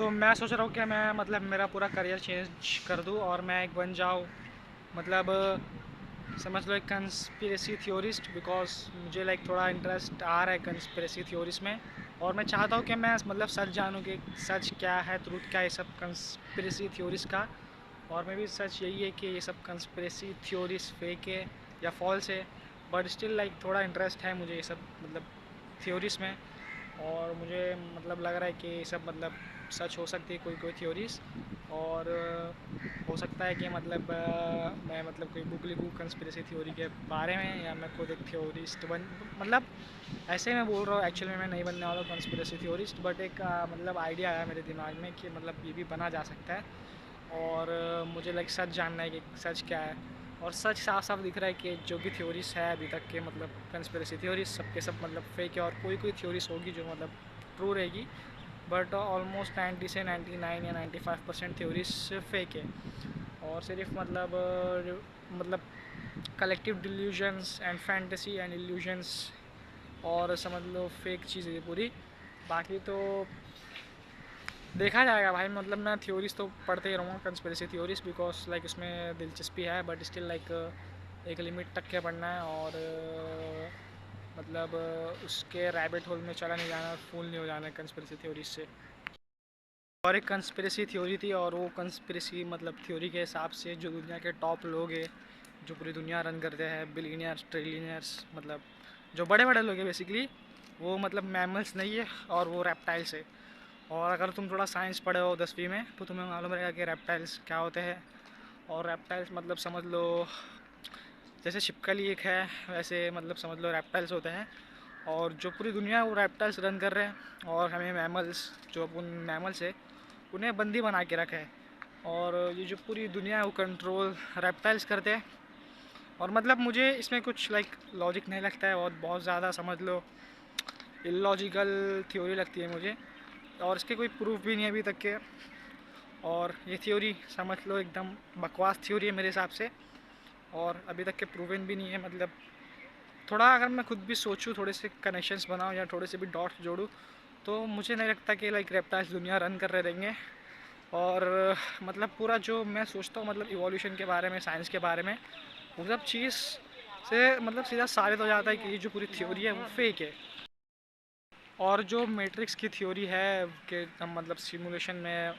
तो मैं सोच रहा हूँ कि मैं मतलब मेरा पूरा करियर चेंज कर दूँ और मैं एक बन जाऊँ मतलब समझ लो एक कंस्पिरेसी थ्योरिस्ट। बिकॉज मुझे लाइक थोड़ा इंटरेस्ट आ रहा है कंस्पिरेसी थ्योरीज में। और मैं चाहता हूँ कि मैं मतलब सच जानूँ कि सच क्या है, ट्रूथ क्या है, ये सब कंस्पिरेसी थ्योरीज का। और मैं भी सच यही है कि ये सब कंस्पिरेसी थ्योरीज फेक है या फॉल्स है। बट स्टिल लाइक थोड़ा इंटरेस्ट है मुझे ये सब मतलब थ्योरीज में। और मुझे मतलब लग रहा है कि ये सब मतलब सच हो सकती है कोई कोई थ्योरीज। और हो सकता है कि मतलब मैं मतलब कोई बुक लिखूँ कंस्पिरेसी थ्योरी के बारे में, या मैं खुद एक थ्योरिस्ट बन मतलब ऐसे ही मैं बोल रहा हूँ। एक्चुअली मैं नहीं बनने वाला कंस्पिरेसी थ्योरिस्ट, बट एक मतलब आइडिया आया मेरे दिमाग में कि मतलब ये भी बना जा सकता है। और मुझे लाइक सच जानना है कि सच क्या है। और सच साफ साफ दिख रहा है कि जो भी थ्योरीज है अभी तक के मतलब कंस्पिरेसी थ्योरीज सबके सब मतलब फेक है। और कोई कोई थ्योरीज होगी जो मतलब ट्रू रहेगी, बट ऑलमोस्ट 90 से 99 या 95% थ्योरीज फेक है। और सिर्फ मतलब collective delusions and fantasy and illusions, और समझ लो फेक चीज़ है ये पूरी। बाकी तो देखा जाएगा भाई। मतलब मैं थ्योरीज तो पढ़ते ही रहूँगा कंस्पिरेसी थ्योरीज, बिकॉज लाइक उसमें दिलचस्पी है। बट स्टिल लाइक एक लिमिट तक के पढ़ना है। और उसके रैबिट होल में चला नहीं जाना, फूल नहीं हो जाना कंस्पिरेसी थ्योरीज से। और एक कंस्पिरेसी थ्योरी थी, और वो कंस्पिरेसी मतलब थ्योरी के हिसाब से जो दुनिया के टॉप लोग हैं जो पूरी दुनिया रन करते हैं, बिलियनियर्स ट्रिलियनियर्स, मतलब जो बड़े बड़े लोग हैं बेसिकली, वो मतलब मैमल्स नहीं है और वो रेप्टाइल्स है। और अगर तुम थोड़ा साइंस पढ़े हो 10वीं में तो तुम्हें मालूम रहेगा कि रेप्टाइल्स क्या होते हैं। और रेप्टाइल्स मतलब समझ लो जैसे छिपकली एक है, वैसे मतलब समझ लो रेप्टाइल्स होते हैं। और जो पूरी दुनिया वो रेप्टाइल्स रन कर रहे हैं, और हमें मैमल्स जो उन मैमल्स है उन्हें बंदी बना के रखा है। और ये जो पूरी दुनिया है वो कंट्रोल रेप्टाइल्स करते हैं। और मतलब मुझे इसमें कुछ लाइक लॉजिक नहीं लगता है, और बहुत ज़्यादा समझ लो इलॉजिकल थ्योरी लगती है मुझे। और इसके कोई प्रूफ भी नहीं है अभी तक के। और ये थ्योरी समझ लो एकदम बकवास थ्योरी है मेरे हिसाब से। और अभी तक के प्रूवन भी नहीं है। मतलब थोड़ा अगर मैं खुद भी सोचूं, थोड़े से कनेक्शंस बनाऊं या थोड़े से भी डॉट्स जोड़ूं, तो मुझे नहीं लगता कि लाइक रेप्टाइल्स दुनिया रन कर रहे रहेंगे। और मतलब पूरा जो मैं सोचता हूँ मतलब इवोल्यूशन के बारे में, साइंस के बारे में, वो सब चीज़ से मतलब सीधा साबित हो जाता है कि ये जो पूरी थ्योरी है वो फेक है। और जो मैट्रिक्स की थ्योरी है कि हम मतलब सिमुलेशन में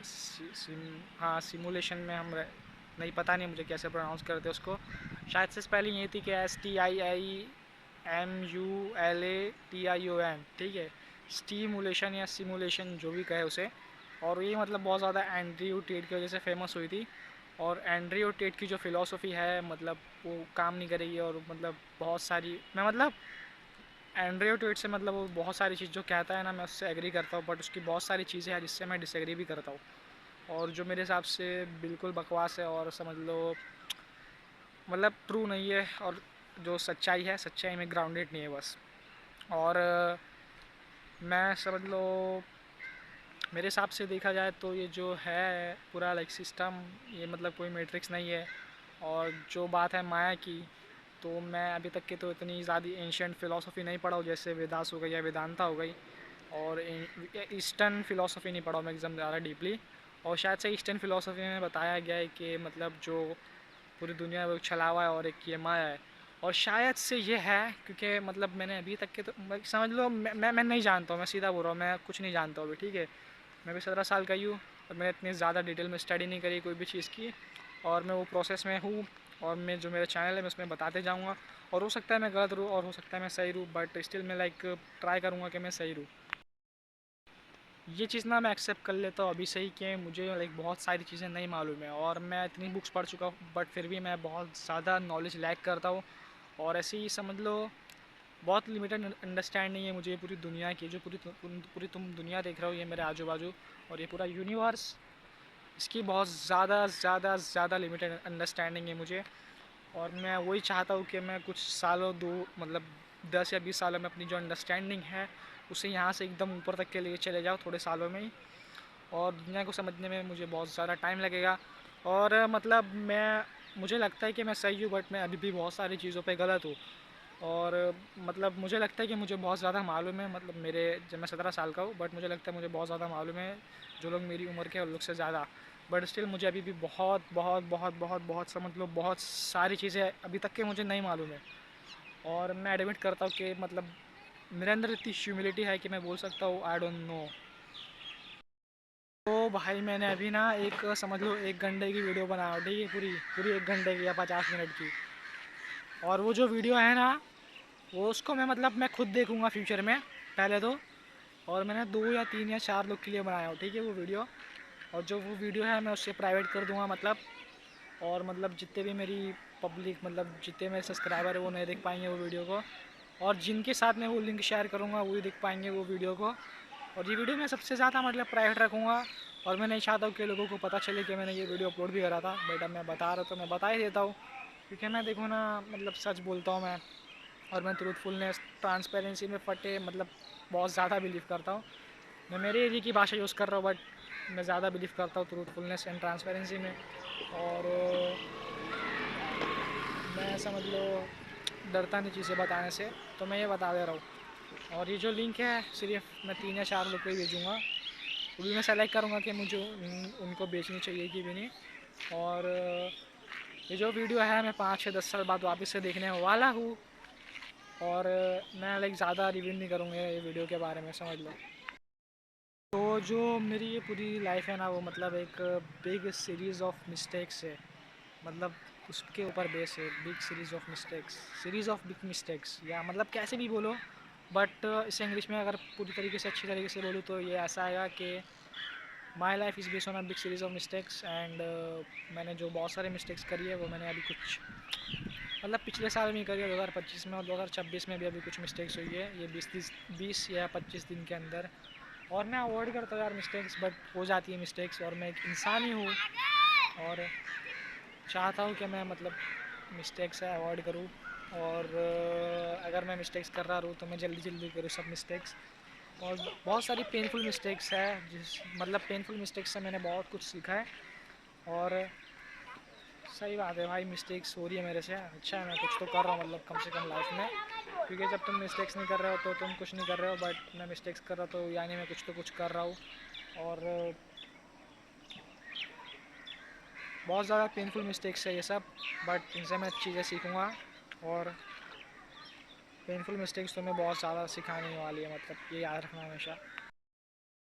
हाँ सिमुलेशन में हम नहीं, पता नहीं मुझे कैसे प्रोनाउंस करते हैं उसको। शायद से स्पेलिंग ये थी कि STIIMULATION, ठीक है। स्टीमुलेशन या सिमुलेशन जो भी कहे उसे। और ये मतलब बहुत ज़्यादा एंड्रयू टेट की वजह से फेमस हुई थी। और एंड्रयू टेट की जो फ़िलासफ़ी है मतलब वो काम नहीं करेगी। और मतलब बहुत सारी मैं मतलब एंड्रयू टेट से मतलब वो बहुत सारी चीज़ जो कहता है ना, मैं उससे एग्री करता हूँ। बट उसकी बहुत सारी चीज़ें हैं जिससे मैं डिसएग्री भी करता हूँ, और जो मेरे हिसाब से बिल्कुल बकवास है। और समझ लो मतलब ट्रू नहीं है। और जो सच्चाई है, सच्चाई में ग्राउंडेड नहीं है बस। और मैं समझ लो मेरे हिसाब से देखा जाए तो ये जो है पूरा लाइक सिस्टम, ये मतलब कोई मैट्रिक्स नहीं है। और जो बात है माया की, तो मैं अभी तक के तो इतनी ज़्यादा एंशियंट फ़िलासफ़ी नहीं पढ़ा हूँ, जैसे वेदास हो गई या वेदांता हो गई। और ईस्टर्न फ़िलासफ़ी नहीं पढ़ा हूँ मैं एकदम ज़्यादा डीपली। और शायद से ईस्टर्न फ़िलासफ़ी में बताया गया है कि मतलब जो पूरी दुनिया वो छलावा है और एक ये माया है। और शायद से ये है क्योंकि मतलब मैंने अभी तक के तो समझ लो मैं नहीं जानता हूँ, मैं सीधा बोल रहा हूँ, मैं कुछ नहीं जानता हूँ अभी, ठीक है। मैं भी 17 साल का ही हूँ, और मैंने इतनी ज़्यादा डिटेल में स्टडी नहीं करी कोई भी चीज़ की। और मैं वो प्रोसेस में हूँ। और मैं जो मेरा चैनल है मैं उसमें बताते जाऊँगा। और हो सकता है मैं गलत रहूँ और हो सकता है मैं सही रहूँ, बट स्टिल मैं लाइक ट्राई करूँगा कि मैं सही रहूँ। ये चीज़ ना मैं एक्सेप्ट कर लेता हूँ अभी से ही कि मुझे लाइक बहुत सारी चीज़ें नहीं मालूम है। और मैं इतनी बुक्स पढ़ चुका हूँ बट फिर भी मैं बहुत ज़्यादा नॉलेज लैक करता हूँ। और ऐसे ही समझ लो बहुत लिमिटेड अंडरस्टैंडिंग है मुझे पूरी दुनिया की। जो पूरी तुम दुनिया देख रहे हो ये मेरे आजू बाजू, और ये पूरा यूनिवर्स, इसकी बहुत ज़्यादा ज़्यादा ज़्यादा लिमिटेड अंडरस्टैंडिंग है मुझे। और मैं वही चाहता हूँ कि मैं कुछ सालों दो मतलब 10 या 20 सालों में अपनी जो अंडरस्टैंडिंग है उसे यहाँ से एकदम ऊपर तक के लिए चले जाओ थोड़े सालों में ही। और दुनिया को समझने में मुझे बहुत ज़्यादा टाइम लगेगा। और मतलब मैं मुझे लगता है कि मैं सही हूँ, बट मैं अभी भी बहुत सारी चीज़ों पे गलत हूँ। और मतलब मुझे लगता है कि मुझे बहुत ज़्यादा मालूम है, मतलब मेरे जब मैं 17 साल का हूँ, बट मुझे लगता है मुझे बहुत ज़्यादा मालूम है जो लोग मेरी उम्र के हैं उन लोग से ज़्यादा। बट स्टिल मुझे अभी भी बहुत बहुत बहुत बहुत बहुत समझ लो बहुत सारी चीज़ें अभी तक के मुझे नहीं मालूम है। और मैं एडमिट करता हूँ कि मतलब मेरे अंदर इतनी ह्यूमिलिटी है कि मैं बोल सकता हूँ आई डोंट नो। तो भाई मैंने अभी ना एक समझ लो 1 घंटे की वीडियो बनाया, ठीक है, पूरी पूरी 1 घंटे की या 50 मिनट की। और वो जो वीडियो है ना, वो उसको मैं मतलब मैं खुद देखूँगा फ्यूचर में पहले तो। और मैंने 2 या 3 या 4 लोग के लिए बनाया हो, ठीक है, वो वीडियो। और जो वो वीडियो है मैं उससे प्राइवेट कर दूँगा मतलब। और मतलब जितने भी मेरी पब्लिक मतलब जितने मेरे सब्सक्राइबर है वो नहीं देख पाएंगे वो वीडियो को। और जिनके साथ मैं वो लिंक शेयर करूँगा वही देख पाएंगे वो वीडियो को। और ये वीडियो मैं सबसे ज़्यादा मतलब प्राइवेट रखूँगा। और मैं नहीं चाहता हूँ कि लोगों को पता चले कि मैंने ये वीडियो अपलोड भी करा था, बट अब मैं बता रहा तो मैं बता ही देता हूँ। क्योंकि मैं देखो ना मतलब सच बोलता हूँ मैं। और मैं ट्रूथफुलनेस ट्रांसपेरेंसी में फटे मतलब बहुत ज़्यादा बिलीव करता हूँ। मैं मेरे एरिया की भाषा यूज़ कर रहा हूँ, बट मैं ज़्यादा बिलीव करता हूँ ट्रूथफुलनेस एंड ट्रांसपेरेंसी में। और मैं समझ लो डरता नहीं चीज़ें बताने से, तो मैं ये बता दे रहा हूँ। और ये जो लिंक है सिर्फ मैं 3 या 4 लोग को ही भेजूँगा। वो भी मैं सेलेक्ट करूँगा कि मुझे उनको बेचनी चाहिए कि भी नहीं। और ये जो वीडियो है मैं 5 या 10 साल बाद वापस से देखने वाला हूँ। और मैं लाइक ज़्यादा रिवील नहीं करूँगा ये वीडियो के बारे में, समझ लो। तो जो मेरी ये पूरी लाइफ है ना वो मतलब एक बिग सीरीज़ ऑफ मिस्टेक्स है। मतलब उसके ऊपर बेस है big series of big mistakes, या मतलब कैसे भी बोलो। बट इसे इंग्लिश में अगर पूरी तरीके से अच्छी तरीके से बोलूँ तो ये ऐसा आएगा कि my life is based on a big series of mistakes. And मैंने जो बहुत सारे मिस्टेक्स करी है वो मैंने अभी कुछ मतलब पिछले साल में ही करी है 2025 में। और 2026 में भी अभी कुछ मिस्टेक्स हुई है ये 20 या 25 दिन के अंदर। और मैं अवॉइड करता हूँ यार मिस्टेक्स, बट हो जाती है मिस्टेक्स और मैं एक इंसान ही हूँ। और चाहता हूँ कि मैं मतलब मिस्टेक्स से अवॉइड करूँ। और अगर मैं मिस्टेक्स कर रहा हूँ तो मैं जल्दी जल्दी करूँ सब मिस्टेक्स। और बहुत सारी पेनफुल मिस्टेक्स है जिस मतलब पेनफुल मिस्टेक्स से मैंने बहुत कुछ सीखा है। और सही बात है भाई, मिस्टेक्स हो रही है मेरे से, अच्छा है मैं कुछ तो कर रहा हूँ मतलब कम से कम लाइफ में। क्योंकि जब तुम मिस्टेक्स नहीं कर रहे हो तो तुम कुछ नहीं कर रहे हो, बट मैं मिस्टेक्स कर रहा हूँ तो यानी मैं कुछ तो कुछ कर रहा हूँ। और बहुत ज़्यादा पेनफुल मिस्टेक्स है ये सब, बट इनसे मैं चीज़ें सीखूँगा। और पेनफुल मिस्टेक्स तो मैं बहुत ज़्यादा सिखाने वाली है, मतलब ये याद रखना हमेशा।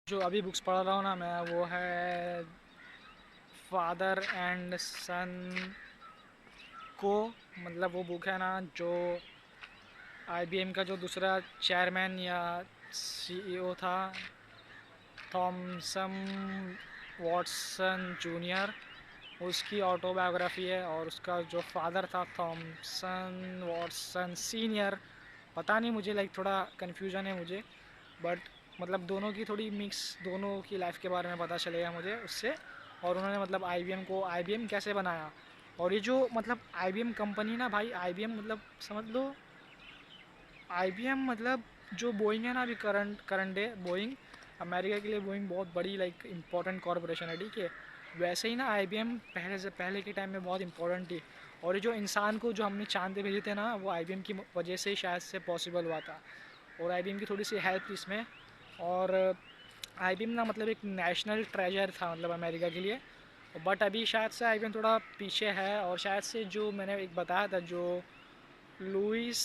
जो अभी बुक्स पढ़ रहा हूँ ना मैं वो है फादर एंड सन को। मतलब वो बुक है ना जो आईबीएम का जो दूसरा चेयरमैन या सीईओ था, थॉमसन वॉटसन जूनियर, उसकी ऑटोबायोग्राफी है। और उसका जो फादर था थॉमसन वॉटसन सीनियर, पता नहीं मुझे लाइक थोड़ा कन्फ्यूजन है मुझे, बट मतलब दोनों की थोड़ी मिक्स दोनों की लाइफ के बारे में पता चलेगा मुझे उससे। और उन्होंने मतलब आईबीएम को आईबीएम कैसे बनाया। और ये जो मतलब आईबीएम कंपनी ना भाई, आईबीएम मतलब समझ लो आईबीएम मतलब जो बोइंग है ना अभी current current day Boeing, America के लिए बोइंग बहुत बड़ी लाइक इंपॉर्टेंट कॉरपोरेशन है, ठीक है। वैसे ही ना आईबीएम पहले से पहले के टाइम में बहुत इंपॉर्टेंट थी। और ये जो इंसान को जो हमने चांद पे भेजे थे ना वो आईबीएम की वजह से ही शायद से पॉसिबल हुआ था। और आईबीएम की थोड़ी सी हेल्प इसमें। और आईबीएम ना मतलब एक नेशनल ट्रेजर था मतलब अमेरिका के लिए। बट अभी शायद से आईबीएम थोड़ा पीछे है। और शायद से जो मैंने एक बताया था जो लुइस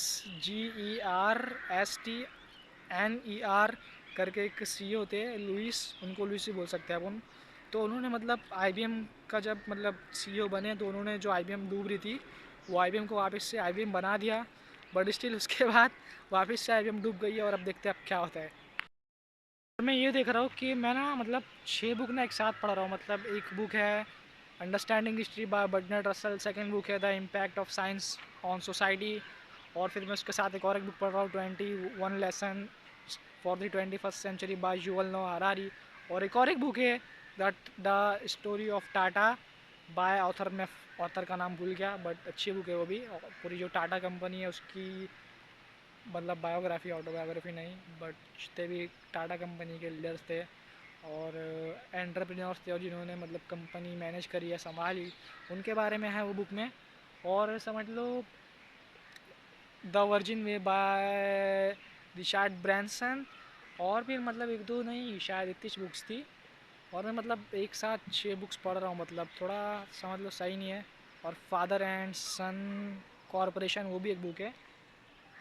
GERSTNER करके एक सीईओ थे लुइस, उनको लुइस ही बोल सकते हैं अपन। तो उन्होंने मतलब आईबीएम का जब मतलब सीईओ बने तो उन्होंने जो आईबीएम डूब रही थी वो आईबीएम को वापस से आईबीएम बना दिया। बट स्टिल उसके बाद वापस से आईबीएम डूब गई है। और अब देखते हैं अब क्या होता है। मैं ये देख रहा हूँ कि मैं ना मतलब 6 बुक ना एक साथ पढ़ रहा हूँ। मतलब एक बुक है understanding history by Bertrand Russell, second book है the impact of science on society. और फिर मैं उसके साथ एक और एक बुक पढ़ रहा हूँ 21 lesson for the 21st century by Yuval Noah Harari. और एक और एक बुक है the story of Tata by author, मैं ऑथर का नाम भूल गया बट अच्छी बुक है वो भी। और पूरी जो टाटा कंपनी है उसकी मतलब बायोग्राफी ऑटोबायोग्राफी नहीं, बट जितने भी टाटा कंपनी के लीडर्स थे और एंटरप्रेन्योर्स थे और जिन्होंने मतलब कंपनी मैनेज करी है संभाली, उनके बारे में है वो बुक में। और समझ लो the Virgin way by Richard Branson. और फिर मतलब एक दो नहीं, शायद इतनी बुक्स थी। और मैं मतलब एक साथ 6 बुक्स पढ़ रहा हूँ, मतलब थोड़ा समझ लो सही नहीं है। और फादर एंड सन कॉरपोरेशन वो भी एक बुक है।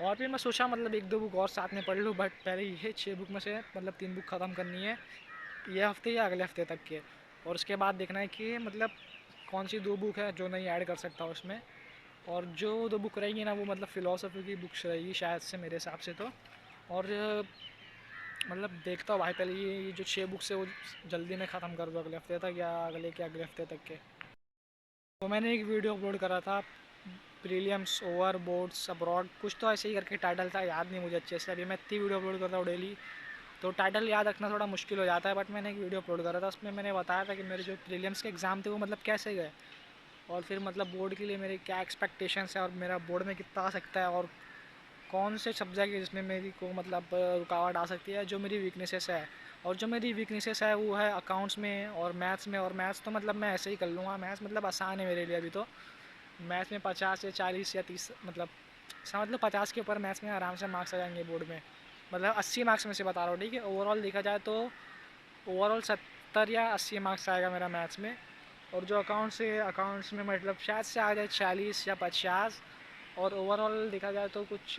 और फिर मैं सोचा मतलब एक दो बुक और साथ में पढ़ लूँ, बट पहले ये 6 बुक में से मतलब 3 बुक ख़त्म करनी है ये हफ्ते या अगले हफ्ते तक के। और उसके बाद देखना है कि मतलब कौन सी 2 बुक है जो नहीं ऐड कर सकता उसमें। और जो 2 बुक रहेगी ना वो मतलब फ़िलासफ़ी की बुक्स रहेगी शायद से मेरे हिसाब से तो। और मतलब देखता हूँ भाई, पहले ये जो 6 बुक्स है वो जल्दी में ख़त्म कर दो अगले हफ्ते तक या अगले के अगले हफ्ते तक के। तो मैंने एक वीडियो अपलोड करा था, प्रीलियम्स ओवर बोर्ड्स अब्रॉड, कुछ तो ऐसे ही करके टाइटल था, याद नहीं मुझे अच्छे से। अभी मैं इतनी वीडियो अपलोड करता हूँ डेली, तो टाइटल याद रखना थोड़ा मुश्किल हो जाता है। बट मैंने एक वीडियो अपलोड करा था, उसमें मैंने बताया था कि मेरे जो प्रीलियम्स के एग्ज़ाम थे वो मतलब कैसे गए, और फिर मतलब बोर्ड के लिए मेरे क्या एक्सपेक्टेशंस है, और मेरा बोर्ड में कितना आ सकता है, और कौन से सब्जेक्ट है जिसमें मेरी को मतलब रुकावट आ सकती है, जो मेरी वीकनेसेस है। और जो मेरी वीकनेसेस है वो है अकाउंट्स में और मैथ्स में। और मैथ्स तो मतलब मैं ऐसे ही कर लूँगा, मैथ्स मतलब आसान है मेरे लिए अभी तो। मैथ्स में 50 या 40 या 30 मतलब समझ लो 50 के ऊपर मैथ्स में आराम से मार्क्स आ जाएंगे बोर्ड में। मतलब 80 मार्क्स में से बता रहा हूँ, ठीक है। ओवरऑल देखा जाए तो ओवरऑल 70 या 80 मार्क्स आएगा मेरा मैथ्स में। और जो अकाउंट्स है, अकाउंट्स में मतलब शायद से आ जाए 40 या 50। और ओवरऑल देखा जाए तो कुछ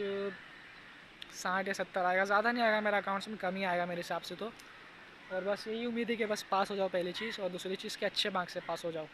60 या 70 आएगा, ज़्यादा नहीं आएगा मेरा अकाउंट्स में, कम ही आएगा मेरे हिसाब से तो। और बस यही उम्मीद है कि बस पास हो जाओ पहली चीज़, और दूसरी चीज़ के अच्छे मार्क्स से पास हो जाओ।